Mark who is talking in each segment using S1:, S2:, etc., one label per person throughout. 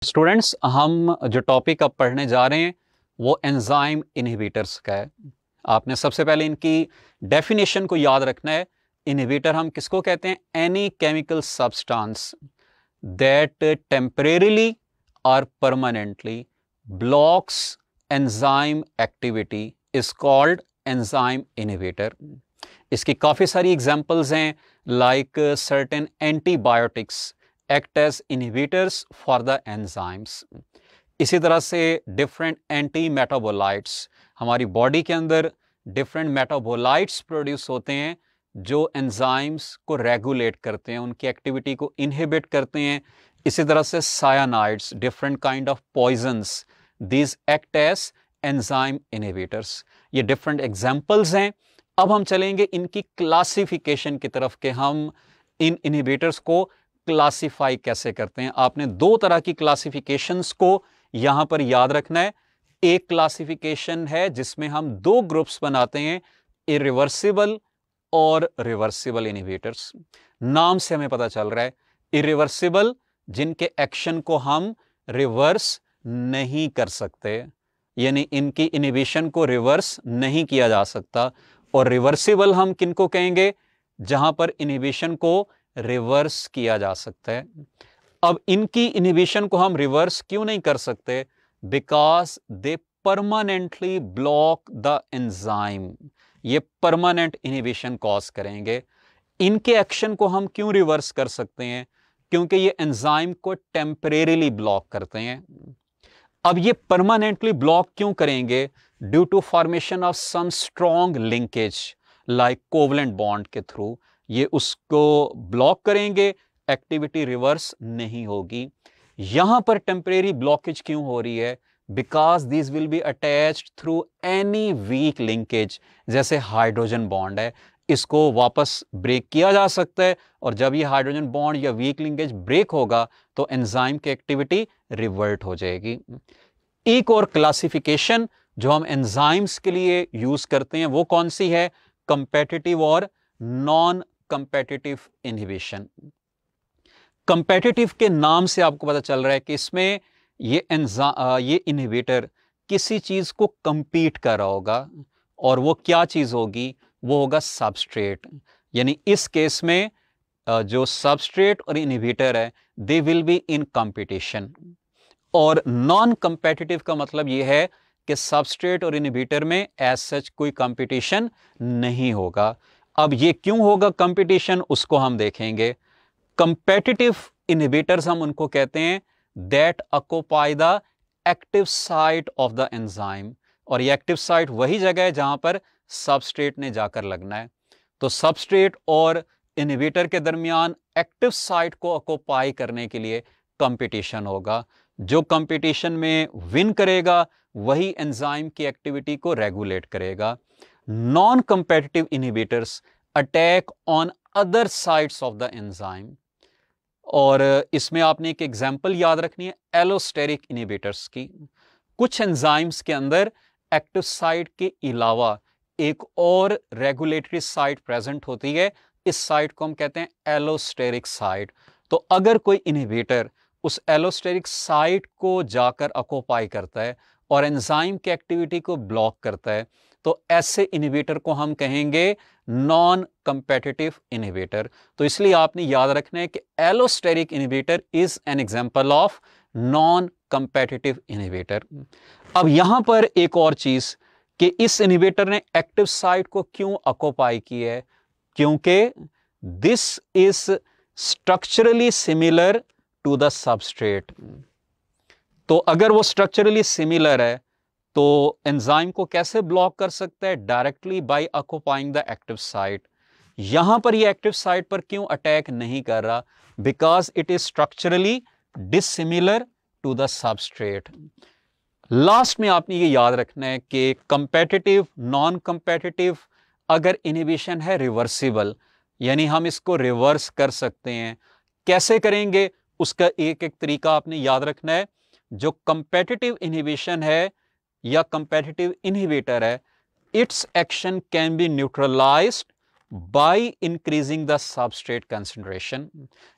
S1: Students, हम जो topic अब पढ़ने जा रहे हैं वो एंजाइम इनहिबिटर्स का है। आपने सबसे पहले इनकी डेफिनेशन को याद रखना है। इनहिबिटर हम किसको कहते हैं? Any chemical substance that temporarily और permanently blocks enzyme activity is called enzyme inhibitor. इसकी काफ़ी सारी एग्जांपल्स हैं, like certain antibiotics act as inhibitors for the enzymes. इसी तरह से डिफरेंट एंटी मेटाबोलाइट्स, हमारी बॉडी के अंदर डिफरेंट मेटाबोलाइट्स प्रोड्यूस होते हैं जो एंजाइम्स को रेगुलेट करते हैं, उनकी एक्टिविटी को इनहिबिट करते हैं। इसी तरह से cyanides, different kind of poisons, these act as enzyme inhibitors. ये डिफरेंट एग्जाम्पल्स हैं। अब हम चलेंगे इनकी क्लासिफिकेशन की तरफ कि हम इन इनहिबिटर्स को क्लासिफाई कैसे करते हैं। आपने दो तरह की क्लासिफिकेशंस को यहां पर याद रखना है। एक क्लासिफिकेशन है जिसमें हम दो ग्रुप्स बनाते हैं, इरिवर्सिबल और रिवर्सिबल इनहिबिटर्स। नाम से हमें पता चल रहा है, इरिवर्सिबल जिनके एक्शन को हम रिवर्स नहीं कर सकते, यानी इनकी इनहिबिशन को रिवर्स नहीं किया जा सकता। और रिवर्सिबल हम किनको कहेंगे? जहां पर इनहिबिशन को रिवर्स किया जा सकता है। अब इनकी इनहिबिशन को हम रिवर्स क्यों नहीं कर सकते? Because they permanently block the enzyme. ये परमानेंट इनहिबिशन कॉज करेंगे। इनके एक्शन को हम क्यों रिवर्स कर सकते हैं? क्योंकि ये एंजाइम को टेम्परेरीली ब्लॉक करते हैं। अब ये परमानेंटली ब्लॉक क्यों करेंगे? Due to formation of some strong linkage like covalent bond के थ्रू ये उसको ब्लॉक करेंगे, एक्टिविटी रिवर्स नहीं होगी। यहां पर टेम्परेरी ब्लॉकेज क्यों हो रही है? Because this will be attached through any weak linkage. जैसे हाइड्रोजन बॉन्ड है, इसको वापस ब्रेक किया जा सकता है, और जब ये हाइड्रोजन बॉन्ड या वीक लिंकेज ब्रेक होगा तो एंजाइम की एक्टिविटी रिवर्ट हो जाएगी। एक और क्लासिफिकेशन जो हम एंजाइम्स के लिए यूज करते हैं वो कौन सी है? कंपेटिटिव और नॉन कंपेटिटिव इनहिबिशन। कंपेटिटिव के नाम से आपको पता चल रहा है कि इसमें ये इनहिबिटर किसी चीज को कंपीट कर रहा होगा, और वो क्या चीज होगी? वो होगा सबस्ट्रेट। यानी इस केस में जो सबस्ट्रेट और इनहिबिटर है they will be in competition. और नॉन कंपेटिटिव का मतलब यह है कि सबस्ट्रेट और इनहिबिटर में एज सच कोई कंपटीशन नहीं होगा। अब ये क्यों होगा कंपटीशन, उसको हम देखेंगे। कंपेटिटिव इनहिबिटर्स हम उनको कहते हैं that occupy the active site of the enzyme. और ये एक्टिव साइट वही जगह है जहां पर सबस्ट्रेट ने जाकर लगना है। तो सबस्ट्रेट और इनहिबिटर के दरमियान एक्टिव साइट को ऑक्यूपाई करने के लिए कंपटीशन होगा। जो कंपटीशन में विन करेगा वही एंजाइम की एक्टिविटी को रेगुलेट करेगा। Non competitive inhibitors attack on other sides of the enzyme. और इसमें आपने एक एग्जांपल याद रखनी है एलोस्टेरिक इनहिबिटर्स की। कुछ एंजाइम्स के अंदर एक्टिव साइट के अलावा एक और रेगुलेटरी साइट प्रेजेंट होती है। इस साइट को हम कहते हैं एलोस्टेरिक साइट। तो अगर कोई इनहिबिटर उस एलोस्टेरिक साइट को जाकर ऑक्यूपाई करता है और एंजाइम की एक्टिविटी को ब्लॉक करता है, तो ऐसे इनहिबिटर को हम कहेंगे नॉन कंपेटिटिव इनहिबिटर। तो इसलिए आपने याद रखना है कि allosteric inhibitor is an example of non competitive inhibitor. अब यहां पर एक और चीज कि इस इनहिबिटर ने एक्टिव साइट को क्यों ऑक्यूपाई की है? क्योंकि this is structurally similar to the substrate. तो अगर वो स्ट्रक्चरली सिमिलर है तो एंजाइम को कैसे ब्लॉक कर सकता है? Directly by occupying the active site. यहां पर ये एक्टिव साइट पर क्यों अटैक नहीं कर रहा? Because it is structurally dissimilar to the substrate. Last में आपने ये याद रखना है कि कंपेटिटिव, नॉन कंपेटिटिव, अगर इनहिबिशन है रिवर्सिबल, यानी हम इसको रिवर्स कर सकते हैं। कैसे करेंगे उसका एक एक तरीका आपने याद रखना है। जो कंपेटिटिव इनहिबिशन है या कंपेटिटिव इनहिबिटर है, it's action can be neutralised by increasing the substrate concentration.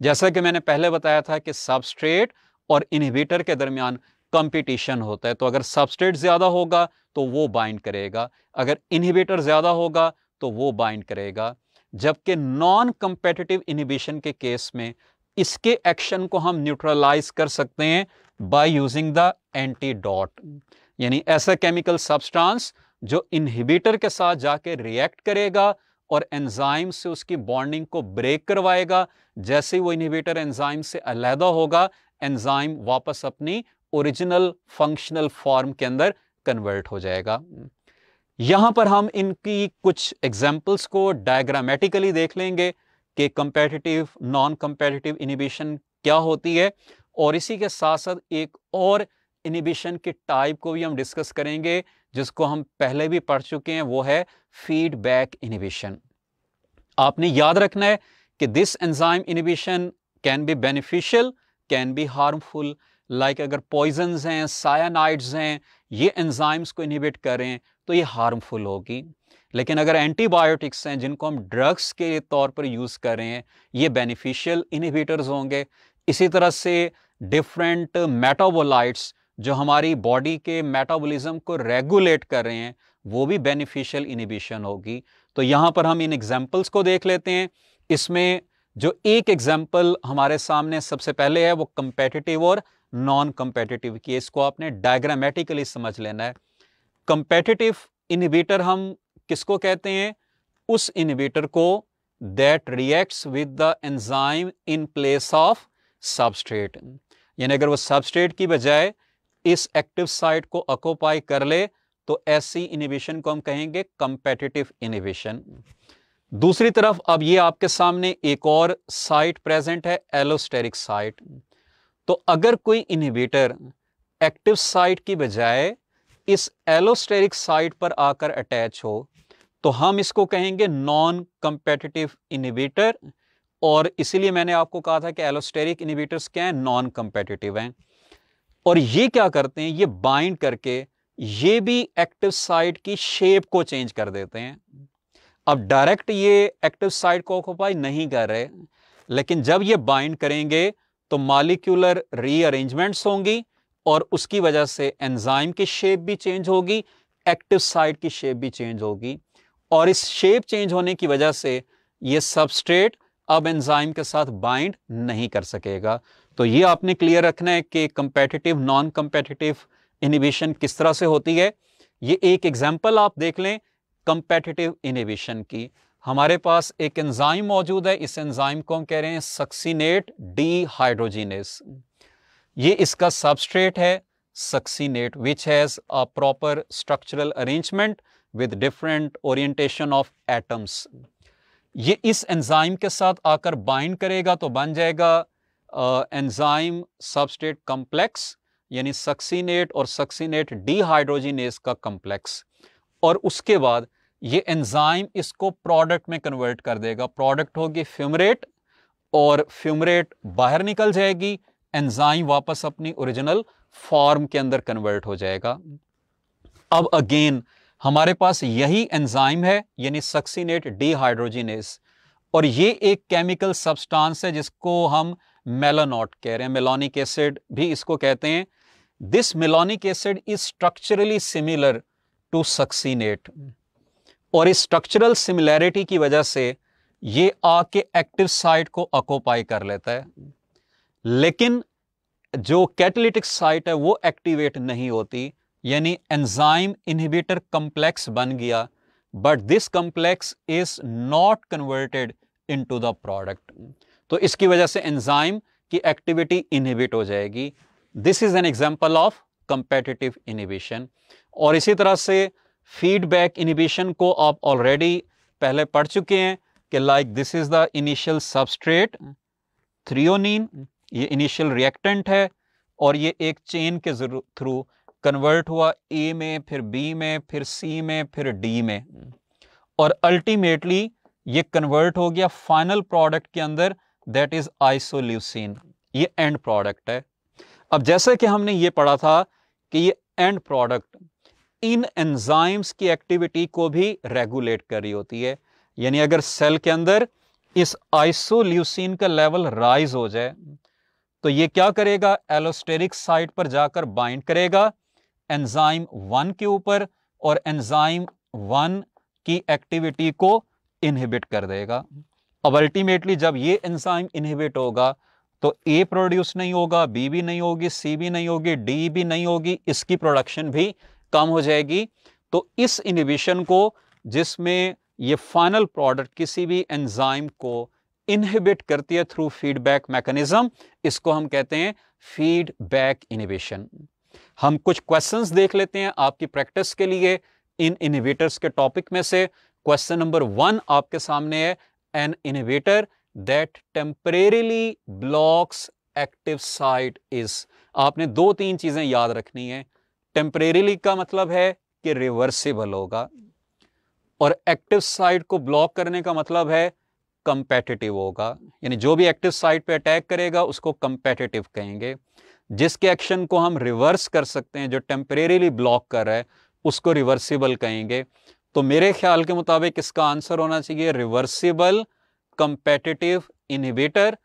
S1: जैसा कि मैंने पहले बताया था कि सबस्ट्रेट और इनहिबिटर के दरमियान कंपटीशन होता है। तो अगर सबस्ट्रेट ज़्यादा होगा तो वो बाइंड करेगा, अगर इनहिबिटर ज़्यादा होगा तो वो बाइंड करेगा। जबकि नॉन कंपेटिटिव इनहिबिशन के केस में इसके एक्शन को हम न्यूट्रलाइज कर सकते हैं बाय यूजिंग द एंटीडॉट, यानी ऐसा केमिकल सब्सटेंस जो इनहिबिटर के साथ जाके रिएक्ट करेगा और एंजाइम से उसकी बॉन्डिंग को ब्रेक करवाएगा। जैसे ही वो इनहिबिटर एंजाइम से अलहदा होगा, एंजाइम वापस अपनी ओरिजिनल फंक्शनल फॉर्म के अंदर कन्वर्ट हो जाएगा। यहां पर हम इनकी कुछ एग्जाम्पल्स को डायग्रामेटिकली देख लेंगे कि कंपेटिटिव नॉन कंपेटिटिव इनहिबिशन क्या होती है, और इसी के साथ साथ एक और इनहिबिशन की टाइप को भी हम डिस्कस करेंगे जिसको हम पहले भी पढ़ चुके हैं, वो है फीडबैक इनहिबिशन। आपने याद रखना है कि this enzyme inhibition can be beneficial, can be harmful. Like अगर पॉइजन्स हैं, सायानाइड्स हैं, ये एंजाइम्स को इनहिबिट करें तो ये हार्मफुल होगी। लेकिन अगर एंटीबायोटिक्स हैं जिनको हम ड्रग्स के तौर पर यूज़ कर रहे हैं, ये बेनिफिशियल इनहिबिटर्स होंगे। इसी तरह से डिफरेंट मेटाबोलाइट्स जो हमारी बॉडी के मेटाबॉलिज्म को रेगुलेट कर रहे हैं, वो भी बेनिफिशियल इनहिबिशन होगी। तो यहाँ पर हम इन एग्जाम्पल्स को देख लेते हैं। इसमें जो एक एग्जाम्पल हमारे सामने सबसे पहले है वो कंपेटिटिव और नॉन कंपेटिटिव की, इसको आपने डायग्रामेटिकली समझ लेना है। कंपेटिटिव इनहिबिटर हम किसको कहते हैं? उस इनहिबिटर को that reacts with the enzyme in place of substrate, यानी अगर वो सबस्ट्रेट की बजाय इस एक्टिव साइट को ऑक्युपाई कर ले तो ऐसी इनहिबिशन को हम कहेंगे कंपेटिटिव इनहिबिशन। दूसरी तरफ अब ये आपके सामने एक और साइट प्रेजेंट है, एलोस्टेरिक साइट। तो अगर कोई इनहिबिटर एक्टिव साइट की बजाय इस एलोस्टेरिक साइट पर आकर अटैच हो तो हम इसको कहेंगे नॉन कंपेटिटिव इनहिबिटर। और इसीलिए मैंने आपको कहा था कि एलोस्टेरिक इनहिबिटर्स क्या हैं? नॉन कंपेटिटिव हैं। और ये क्या करते हैं? ये बाइंड करके ये भी एक्टिव साइट की शेप को चेंज कर देते हैं। अब डायरेक्ट ये एक्टिव साइट को ऑक्युपाई नहीं कर रहे, लेकिन जब ये बाइंड करेंगे तो मॉलिक्यूलर रीअरेंजमेंट्स होंगी और उसकी वजह से एंजाइम की शेप भी चेंज होगी, एक्टिव साइट की शेप भी चेंज होगी। और इस शेप चेंज होने की वजह से ये सबस्ट्रेट अब एंजाइम के साथ बाइंड नहीं कर सकेगा। तो ये आपने क्लियर रखना है कि कंपेटिटिव नॉन कंपेटिटिव इनहिबिशन किस तरह से होती है। ये एक एग्जांपल आप देख लें कंपेटिटिव इनहिबिशन की। हमारे पास एक एंजाइम मौजूद है, इस एंजाइम को हम कह रहे हैं सक्सिनेट डीहाइड्रोजिनेस। ये इसका सबस्ट्रेट है succinate which has a proper structural arrangement with different orientation of atoms. ये इस एंजाइम के साथ आकर बाइंड करेगा तो बन जाएगा एंजाइम सबस्ट्रेट कॉम्प्लेक्स, यानी सक्सिनेट और सक्सिनेट डीहाइड्रोजिनेस का कॉम्प्लेक्स। और उसके बाद ये एंजाइम इसको प्रोडक्ट में कन्वर्ट कर देगा। प्रोडक्ट होगी फ्यूमरेट और फ्यूमरेट बाहर निकल जाएगी, एंजाइम वापस अपनी ओरिजिनल फॉर्म के अंदर कन्वर्ट हो जाएगा। अब अगेन हमारे पास यही एंजाइम है, यानी सक्सिनेट डीहाइड्रोजिनेस, और ये एक केमिकल सब्सटेंस है जिसको हम मेलानोट कह रहे हैं, मेलानिक एसिड भी इसको कहते हैं। This malonic acid is structurally similar to succinate, और इस स्ट्रक्चरल सिमिलैरिटी की वजह से ये आके एक्टिव साइट को ऑक्युपाई कर लेता है, लेकिन जो कैटालिटिक साइट है वो एक्टिवेट नहीं होती, यानी एंजाइम इनहिबिटर कॉम्प्लेक्स बन गया, but this complex is not converted into the product. तो इसकी वजह से एंजाइम की एक्टिविटी इनहिबिट हो जाएगी। This is an example of competitive inhibition. और इसी तरह से फीडबैक इनहिबिशन को आप ऑलरेडी पहले पढ़ चुके हैं कि like this is the initial substrate threonine, ये इनिशियल रिएक्टेंट है और ये एक चेन के थ्रू कन्वर्ट हुआ ए में, फिर बी में, फिर सी में, फिर डी में, और अल्टीमेटली ये कन्वर्ट हो गया फाइनल प्रोडक्ट के अंदर, दैट इज आइसोल्यूसिन। ये एंड प्रोडक्ट है। अब जैसे कि हमने ये पढ़ा था कि ये एंड प्रोडक्ट इन एंजाइम्स की एक्टिविटी को भी रेगुलेट कर रही होती है, यानी अगर सेल के अंदर इस आइसोल्यूसिन का लेवल राइज हो जाए तो ये क्या करेगा, एलोस्टेरिक साइट पर जाकर बाइंड करेगा एंजाइम 1 के ऊपर और एंजाइम 1 की एक्टिविटी को इनहिबिट कर देगा। अब अल्टीमेटली जब ये एंजाइम इनहिबिट होगा तो ए प्रोड्यूस नहीं होगा, बी भी नहीं होगी, सी भी नहीं होगी, डी भी नहीं होगी, इसकी प्रोडक्शन भी कम हो जाएगी। तो इस इनहिबिशन को, जिसमें ये फाइनल प्रोडक्ट किसी भी एंजाइम को इनहिबिट करती है थ्रू फीडबैक मैकेनिज्म, इसको हम कहते हैं फीडबैक इनहिबिशन। हम कुछ क्वेश्चंस देख लेते हैं आपकी प्रैक्टिस के लिए इन इनहिबिटर्स के टॉपिक में से। क्वेश्चन नंबर 1 आपके सामने है, an inhibitor that temporarily blocks active site is. आपने 2-3 चीजें याद रखनी है। टेम्परेरीली का मतलब है कि रिवर्सिबल होगा, और एक्टिव साइट को ब्लॉक करने का मतलब है कंपेटिटिव होगा, यानी जो भी एक्टिव साइट पे अटैक करेगा उसको कंपेटिटिव कहेंगे। जिसके एक्शन को हम रिवर्स कर सकते हैं, जो टेम्परेरीली ब्लॉक कर रहा है, उसको रिवर्सिबल कहेंगे। तो मेरे ख्याल के मुताबिक इसका आंसर होना चाहिए रिवर्सिबल कंपेटिटिव इनहिबिटर,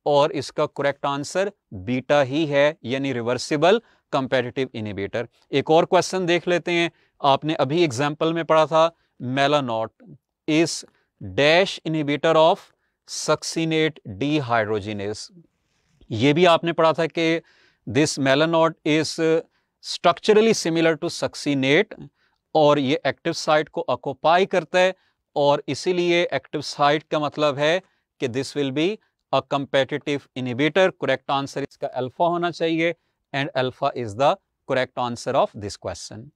S1: और इसका करेक्ट आंसर बीटा ही है, यानी रिवर्सिबल कंपेटिटिव इनहिबिटर। एक और क्वेश्चन देख लेते हैं। आपने अभी एग्जांपल में पढ़ा था, malonate is dash inhibitor of succinate dehydrogenase. ये भी आपने पढ़ा था कि this malonate is structurally similar to succinate, और ये एक्टिव साइट को ऑक्युपाई करता है, और इसीलिए एक्टिव साइट का मतलब है कि this will be a competitive inhibitor. Correct answer इसका अल्फा होना चाहिए, and alpha is the correct answer of this question.